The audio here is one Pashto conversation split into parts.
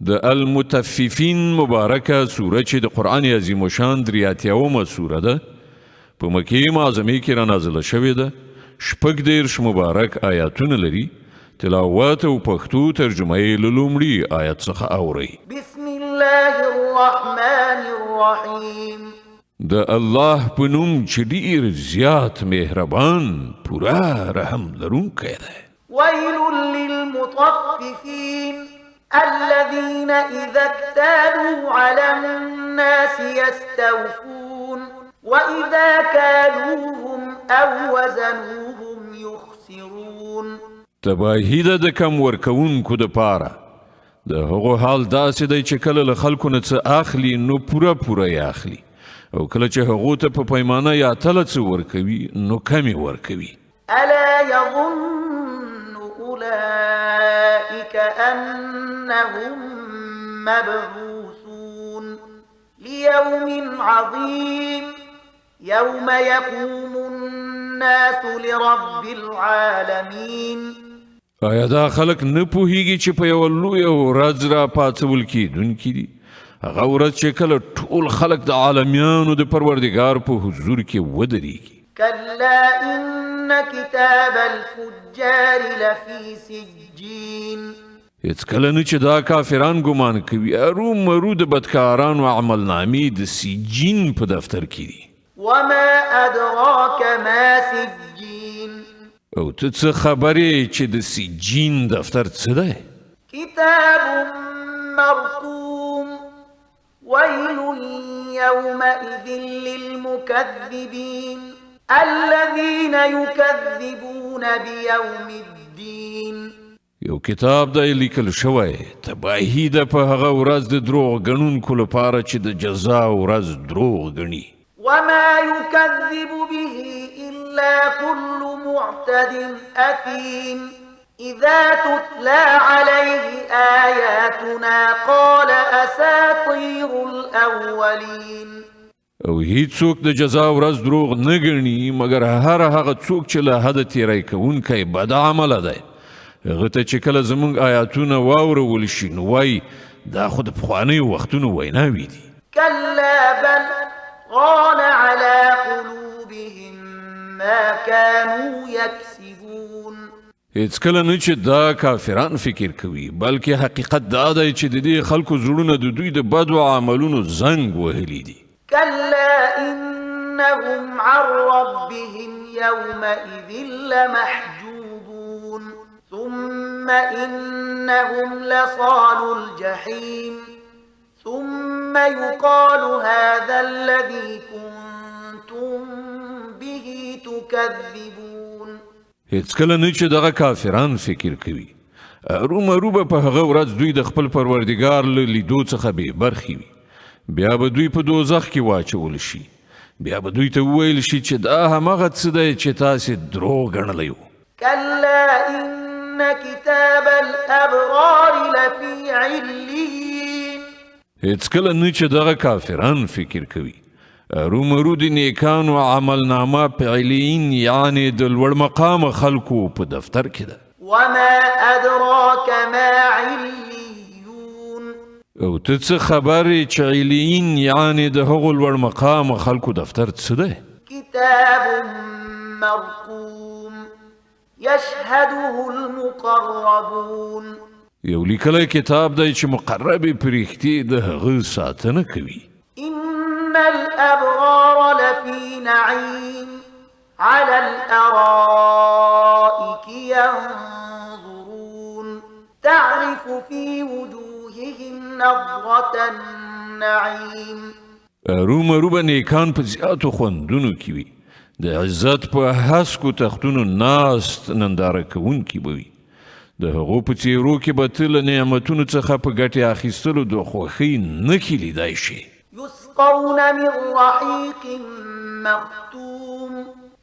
د المطففین مبارکه سوره چې د قرآن عظیم الشان 83 سوره ده په مکې معظمې کې را نازله شوې ده. 14 مبارک آیاتونه لري. تلاوت او پښتو ترجمه یې له لومړي آیت څخه اورئ. بسم الله الرحمن الرحیم. د الله په نوم چې ډېر زیات مهربان پوره رحم لرونکی دی. ویل للمطففین الذين إذا اكتالوا على الناس يستوفون وإذا كالوهم أو وزنوهم يخسرون. تباهی ده د کم ورکوونکو د پاره. د هغو حال داسې دی چې کله له خلکو نه څه اخلي نو پوره یې اخلي، او کله چې هغو ته په پیمانه یا تله څه ورکوي نو کمې ورکوي. ألا يظن أولئك أنهم مبعوثون ليوم عظيم يوم يقوم الناس لرب العالمين. آیا دا خلک نه پوهیږي چې په یوه لویه ورځ را پاڅول کیدونکي دي؟ هغه ورځ چې کله ټول خلک د عالمیانو د پروردګار په حضور کې ودرېږي. كلا إن كتاب الفجار لفي سجين. هیڅکله نه چې دا کافران ګمان کوي ارومرو د بدکارانو عملنامې د سجین په دفتر کې دي. وما أدراك ما سجين. او ته څه خبرې چې د سجین دفتر څه دی؟ كتاب مرقوم ويل يومئذ للمكذبين الذين يكذبون بيوم الدين. یو کتاب دی لیکل شوی، تباهی ده په هغه ورځ د دروغ ګڼونکو لپاره چې د جزا ورځ دروغ ګڼي. وما يكذب به إلا كل معتد أثيم إذا تتلى عليه آياتنا قال أساطير الأولين. او هیڅوک د جزا ورځ دروغ نه ګڼي مګر هغه څوک چې له حده تیری کوونکی بد عمله دی. هغه ته چې کله زموږ آیاتونه واورول شي نو وایي دا خو د پخوانیو وختونو ویناوې دي. كلا بل ران على قلوبهم ما كانوا يكسبون. هیڅکله نه چې دا کافران فکر کوي، بلکې حقیقت دا دی چې د دې خلکو زړونه د دوی د بدو عملونو زنګ وهلي دي. كلا إنهم عن ربهم يومئذ لمحجوبون ثم إنهم لصال الجحيم ثم يقال هذا الذي كنتم به تكذبون. هیڅکله نه چې دغه کافران فکر کوي ارومرو به په هغه ورځ دوی د خپل پروردګار له لیدو څخه بې برخې وي. بیا به دوی په دوزخ کې واچول شي. بیا به دوی ته وویل شي چې دا همغه څه دی چې تاسې دروغ ګڼلی وو. كلا إن كتاب الأبرار لفي عليين. هیڅکله نه چې دغه کافران فکر کوي ارومرو د نیکانو عملنامه په علیین یعنی د لوړ مقام خلکو په دفتر کې ده. وما أدراك ما عليون. او ته څه خبرې چې علیین یعنی د هغو لوړ مقام خلکو دفتر څه ده؟ كتاب مرقوم يشهده المقربون. یو لیکلی کتاب دی چې مقربې فرښتې د هغه ساتنه کوي. إن الأبرار لفي نعيم على الأرائك ينظرون تعرف في وجوههم نظرة النعيم. ارومرو به نیکان په زیاتو خوندونو کې وي، د عزت په هسکو تختونو ناست ننداره کوونکي به وي. د هغو په څیرو کې به ته له نعمتونو څخه په ګټې اخیستلو د خوښۍ نښې لیدای شي. يسقون من رحيق مختوم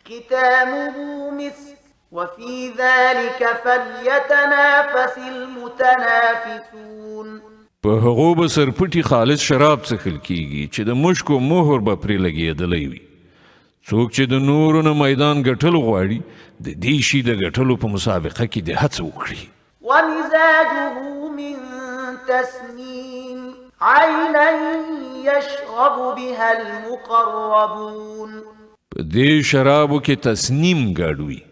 ختامه مسك وفي ذلك فليتنافس المتنافسون. په هغو به سرپټي خالص شراب څښل کیږي چې د مشکو مهر به پرې لګېدلی وي. څوک چې د نورو نه میدان ګټل غواړي د دې شي د ګټلو په مسابقه کې د هڅه وکړي. ومزاجه من تسنيم عينا يشرب بها المقربون. په دې شرابو کې تسنیم ګډوي.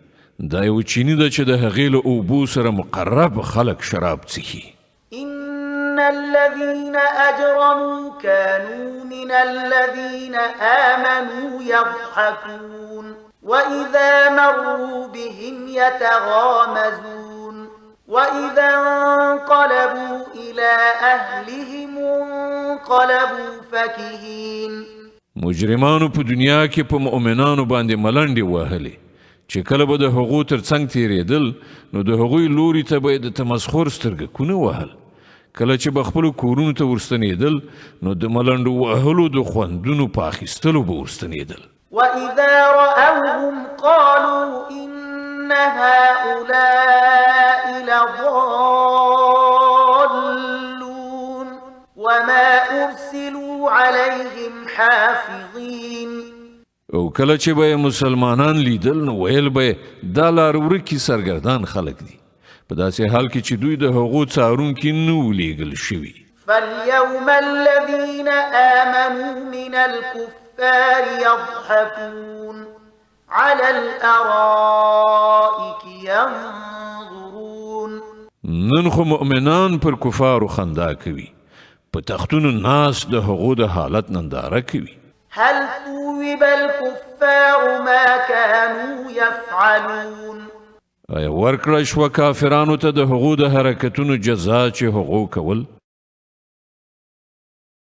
دا یو چینی ده چې د هغې له اوبو سره مقرب خلک شراب څښي. إن الذين أجرموا كانوا من الذين آمنوا يضحكون وإذا مروا بهم يتغامزون وإذا انقلبوا إلى أهلهم انقلبوا فكهين. مجرمانو په دنیا کې په مؤمنانو باندې ملنډې وهلې چې کله به د هغو تر څنګ تېرېدل نو د هغوی لوري ته به یې د تمسخر سترګکونه وهل. کله چې به خپلو کورونو ته ورستنېدل نو د ملنډو وهلو د خوندونو په اخیستلو به ورستنېدل. وإذا رأوهم قالوا إن هؤلاء لضالون وما أرسلوا عليهم حافظين. او کله چې به مسلمانان لیدل نو ویل به دا لار ورکي سرګردان خلک دي په داسې حال کې چې دوی د هغو څارونکي نه وو لیږل شوي. فاليوم الذين آمنوا من الكفار يضحكون على الأرائك ينظرون. نن خو مؤمنان پر کفارو خندا کوي په تختونو ناس د هغو د حالت ننداره کوي. هل ثوب الكفار ما كانوا يفعلون. آیا ورکړه شوه کافرانو ته د هغو د حرکتونو جزا چې هغو کول؟